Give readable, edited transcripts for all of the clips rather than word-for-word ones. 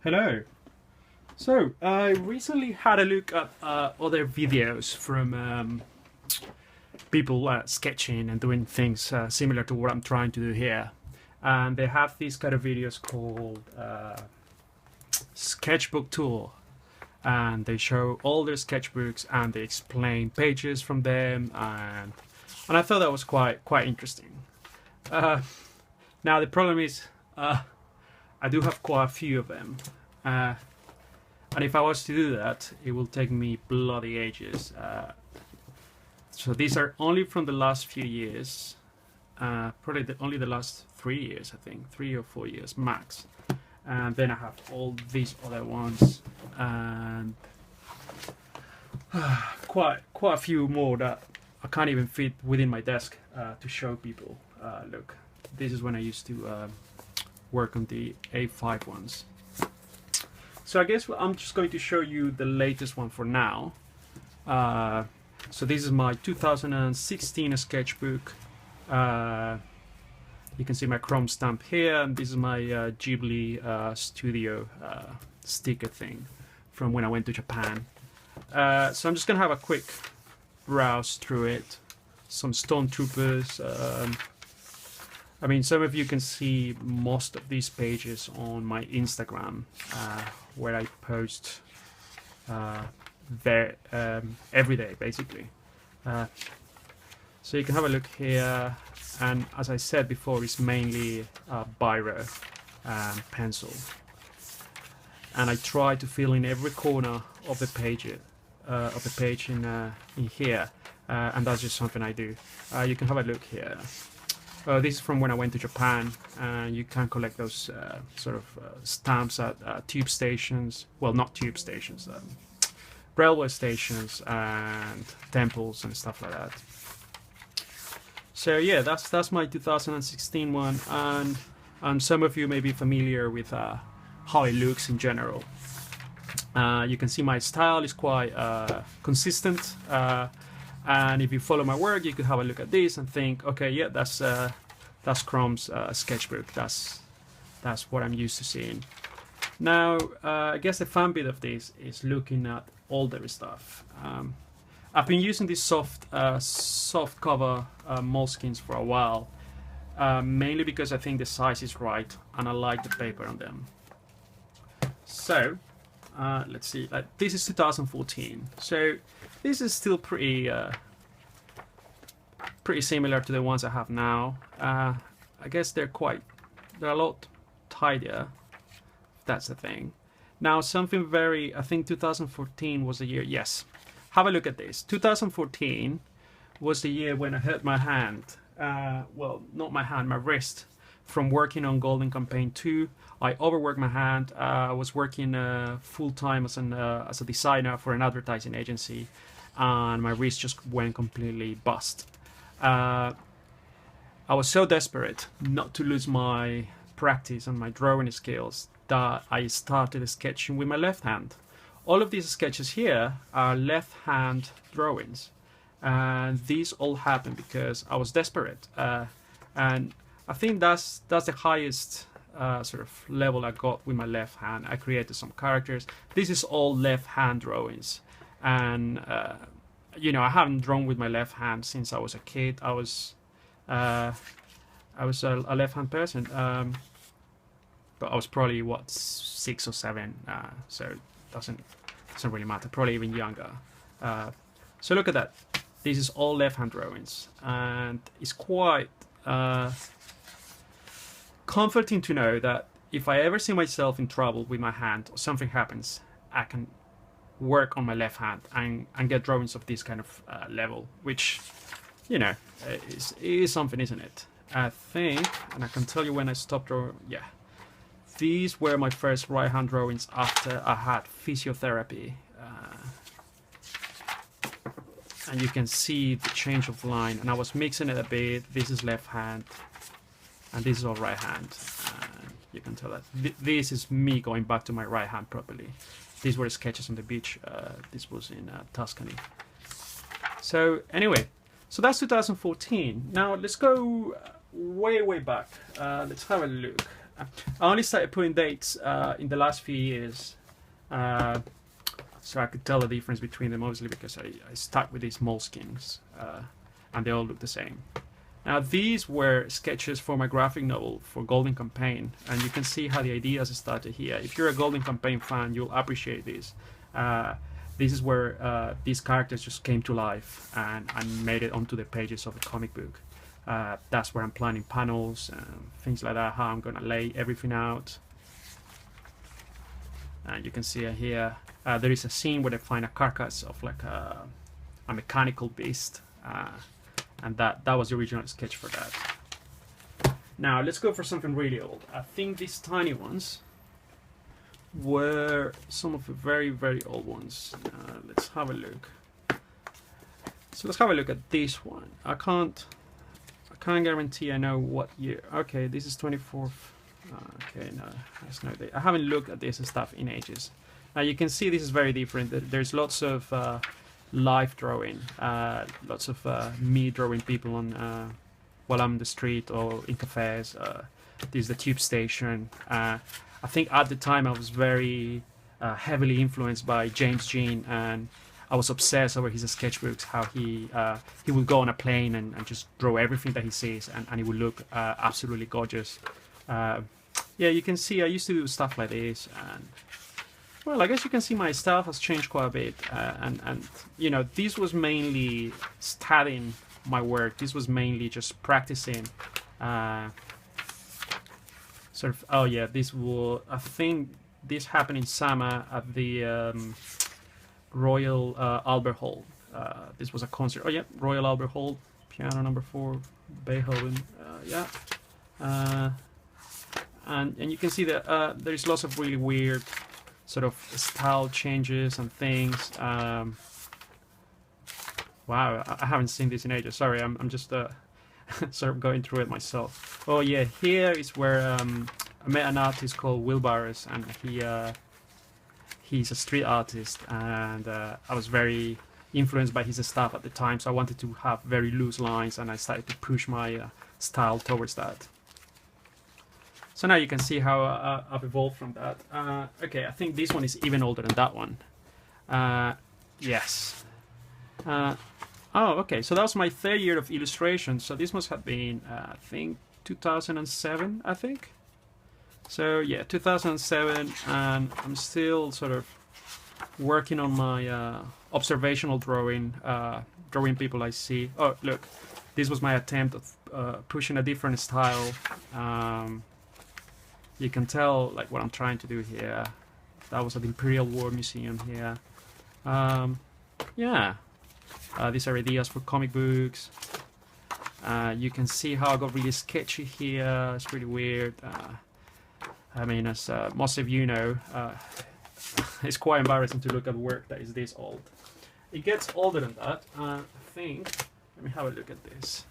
Hello. So I recently had a look at other videos from people sketching and doing things similar to what I'm trying to do here, and they have these kind of videos called Sketchbook Tour, and they show all their sketchbooks and they explain pages from them, and I thought that was quite interesting. Now the problem is I do have quite a few of them, and if I was to do that, it will take me bloody ages. So these are only from the last few years, probably only the last 3 years, I think, 3 or 4 years max. And then I have all these other ones, and quite a few more that I can't even fit within my desk to show people. Look, this is when I used to work on the A5 ones. So I guess I'm just going to show you the latest one for now. So this is my 2016 sketchbook. You can see my Chrome stamp here, and this is my Ghibli studio sticker thing from when I went to Japan. So I'm just gonna have a quick browse through it. Some stormtroopers. I mean, some of you can see most of these pages on my Instagram, where I post every day, basically. So you can have a look here, and as I said before, it's mainly biro and pencil. And I try to fill in every corner of the page in here, and that's just something I do. You can have a look here. This is from when I went to Japan, and you can collect those sort of stamps at tube stations. Well, not tube stations, railway stations and temples and stuff like that. So yeah, that's my 2016 one, and some of you may be familiar with how it looks in general. You can see my style is quite consistent. And if you follow my work, you could have a look at this and think, okay, yeah, that's Crom's sketchbook. That's what I'm used to seeing. Now, I guess the fun bit of this is looking at older stuff. I've been using these soft cover moleskins for a while, mainly because I think the size is right and I like the paper on them. So let's see. This is 2014. So this is still pretty similar to the ones I have now. I guess they're a lot tidier. That's the thing. Now something I think 2014 was the year. Yes, have a look at this. 2014 was the year when I hurt my hand. Well, not my hand, my wrist, from working on Golden Campaign 2. I overworked my hand. I was working full-time as a designer for an advertising agency, and my wrist just went completely bust. I was so desperate not to lose my practice and my drawing skills that I started sketching with my left hand. All of these sketches here are left hand drawings, and these all happened because I was desperate, and I think that's the highest sort of level I got with my left hand. I created some characters. This is all left hand drawings, and you know, I haven't drawn with my left hand since I was a kid. I was a left hand person, but I was probably 6 or 7, so it doesn't really matter. Probably even younger. So look at that. This is all left hand drawings, and it's quite comforting to know that if I ever see myself in trouble with my hand or something happens, I can work on my left hand and get drawings of this kind of level, which, you know, is something, isn't it? I think, and I can tell you when I stopped drawing. Yeah, these were my first right hand drawings after I had physiotherapy, and you can see the change of line, and I was mixing it a bit. This is left hand and this is all right hand. You can tell that this is me going back to my right hand properly. These were sketches on the beach. This was in Tuscany. So anyway, so that's 2014. Now let's go way back. Let's have a look. I only started putting dates in the last few years, so I could tell the difference between them, obviously, because I stuck with these moleskins, and they all look the same. Now, these were sketches for my graphic novel for Golden Campaign, and you can see how the ideas started here. If you're a Golden Campaign fan, you'll appreciate this. This is where these characters just came to life and made it onto the pages of the comic book. That's where I'm planning panels and things like that, how I'm gonna lay everything out. And you can see here, there is a scene where they find a carcass of like a mechanical beast. And that was the original sketch for that. Now let's go for something really old. I think these tiny ones were some of the very, very old ones. Let's have a look. So let's have a look at this one. I can't guarantee I know what year. Okay, this is 24th. Okay, no, there's no date. I haven't looked at this stuff in ages. Now you can see this is very different. There's lots of live drawing, lots of me drawing people on while I'm in the street or in cafes. This is the tube station. I think at the time I was very heavily influenced by James Jean, and I was obsessed over his sketchbooks, how he would go on a plane and just draw everything that he sees, and it would look absolutely gorgeous. Yeah, you can see I used to do stuff like this, and well, I guess you can see my style has changed quite a bit, and you know, this was mainly studying my work. This was mainly just practicing. Sort of. Oh yeah, this will. I think this happened in summer at the Royal Albert Hall. This was a concert. Oh yeah, Royal Albert Hall, piano number 4, Beethoven. Yeah. And you can see that there's lots of really weird sort of style changes and things. Wow, I haven't seen this in ages. Sorry, I'm just sort of going through it myself. Oh yeah, here is where I met an artist called Will Barres, and he's a street artist, and I was very influenced by his stuff at the time, so I wanted to have very loose lines, and I started to push my style towards that. So now you can see how I've evolved from that. Okay, I think this one is even older than that one. Yes. Oh, okay, so that was my 3rd year of illustration. So this must have been, I think, 2007, I think. So yeah, 2007, and I'm still sort of working on my observational drawing, drawing people I see. Oh, look, this was my attempt of pushing a different style. You can tell like what I'm trying to do here. That was at the Imperial War Museum here. Yeah, these are ideas for comic books. You can see how I got really sketchy here. It's really weird. I mean, as most of you know, it's quite embarrassing to look at work that is this old. It gets older than that. I think. Let me have a look at this.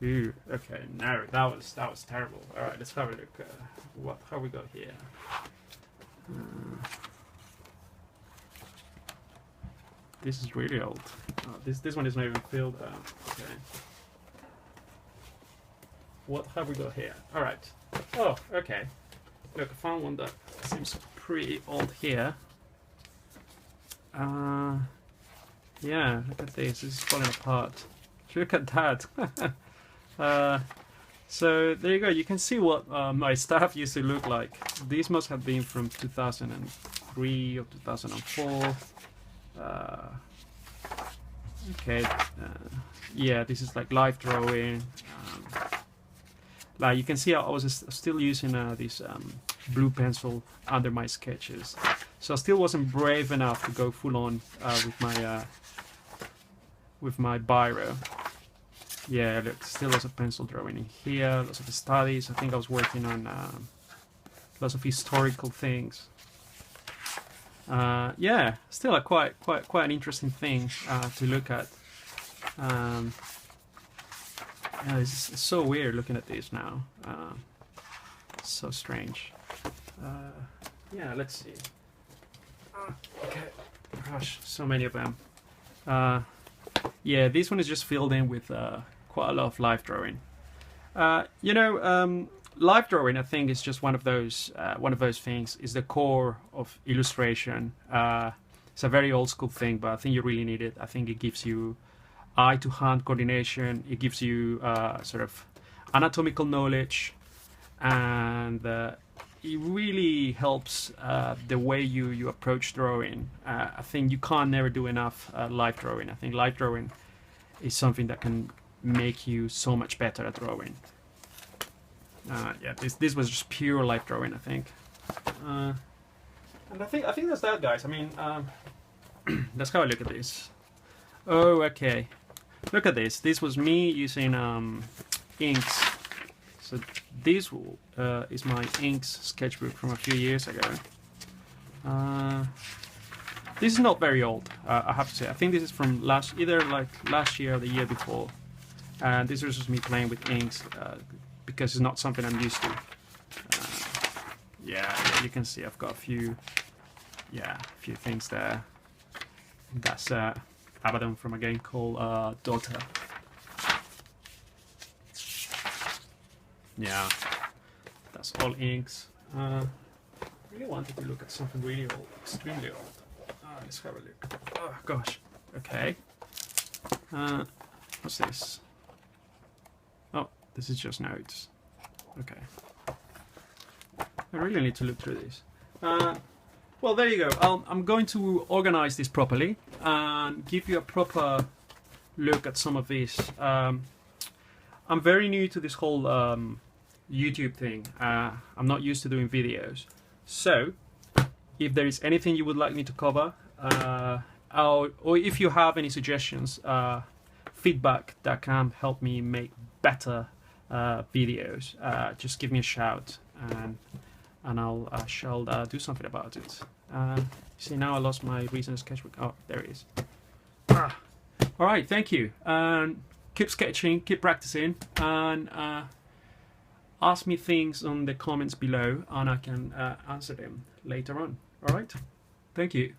Ooh, okay, no, that was terrible. All right, let's have a look. How we got here? This is really old. Oh, this one is not even filled out. Okay. What have we got here? All right. Oh, okay. Look, I found one that seems pretty old here. Yeah, look at this. This is falling apart. Look at that. So there you go. You can see what my stuff used to look like. These must have been from 2003 or 2004. Okay. Yeah, this is like live drawing. Like you can see, I was still using this blue pencil under my sketches, so I still wasn't brave enough to go full on with my biro. Yeah, look, still lots of pencil drawing in here, lots of studies. I think I was working on lots of historical things. Yeah, still a quite an interesting thing to look at. Yeah, it's so weird looking at this now. So strange. Yeah, let's see. Okay, gosh, so many of them. Yeah, this one is just filled in with quite a lot of live drawing. You know, live drawing, I think, is just one of those things. Is the core of illustration. It's a very old school thing, but I think you really need it. I think it gives you eye to hand coordination. It gives you sort of anatomical knowledge, and it really helps the way you approach drawing. I think you can't never do enough live drawing. I think live drawing is something that can make you so much better at drawing. Yeah, this was just pure live drawing, I think. And I think that's that, guys. I mean, let's have a look at this. Oh, okay. Look at this. This was me using inks. So this is my inks sketchbook from a few years ago. This is not very old, I have to say. I think this is from either last year or the year before. And this is just me playing with inks because it's not something I'm used to. Yeah, you can see I've got a few things there. That's Abaddon from a game called Dota. Yeah, that's all inks. I really wanted to look at something really old, extremely old. Let's have a look. Oh gosh. Okay. What's this? Oh, this is just notes. Okay. I really need to look through this. Well, there you go. I'm going to organize this properly and give you a proper look at some of these. I'm very new to this whole YouTube thing. I'm not used to doing videos. So, if there is anything you would like me to cover, or if you have any suggestions, feedback that can help me make better videos, just give me a shout and I shall do something about it. See, now I lost my recent sketchbook. Oh, there it is. All right, thank you. And keep sketching, keep practicing, and ask me things on the comments below, and I can answer them later on. All right, thank you.